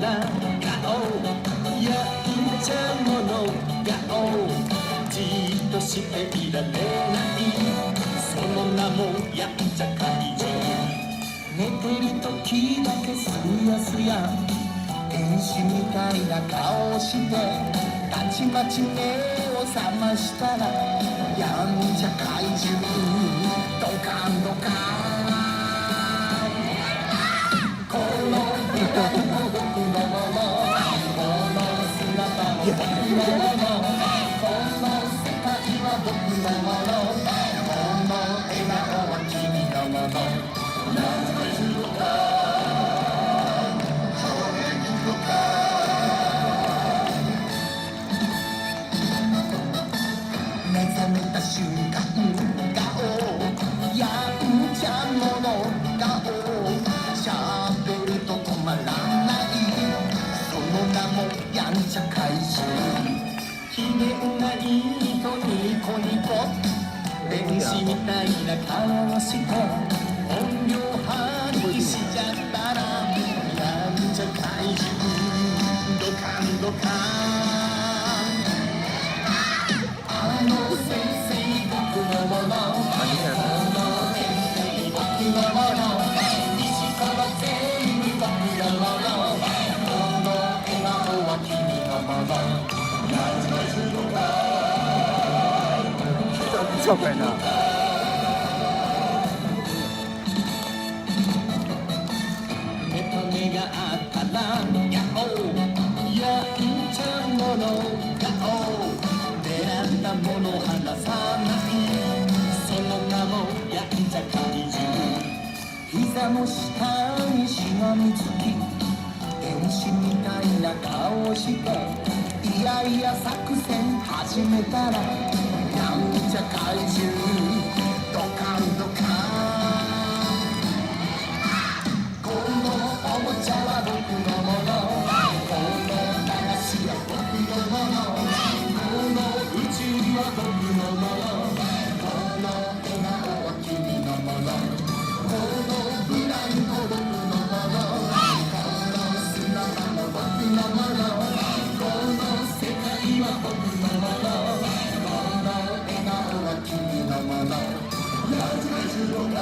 ら顔やんちゃ者顔じっとしていられないその名もやんちゃ怪獣寝てる時だけすやすや天使みたいな顔してたちまち目を覚ましたらやんちゃ怪獣ドカンドカンこの未来も僕のものこの姿も僕のものこの世界は僕のものこの笑顔は君のもの何がするか目覚めた瞬間顔やんちゃ者顔しゃべると止まらないその名もやんちゃ怪獣機嫌がいいとニコニコ天使みたいな顔して本領発揮しちゃったらやんちゃ怪獣ドカンドカンあの先生僕のものこの先生僕のもの石から全部僕のものこの笑顔は君のもの何がするのか超快乐。目と目があったらヤッホーやんちゃ者顔狙ったもの離さないその名もやんちゃ怪獣膝の下にしがみつき天使みたいな顔していやいや作戦始めたらやんちゃ怪獣ドカンドカンこのおもちゃは僕のものこの駄菓子は僕のものこの宇宙は僕のものこの笑顔は君のものこのブランコ僕のものこの砂場も僕のものこの世界は僕のものこの笑顔は君のものなぜするのか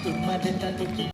生まれた時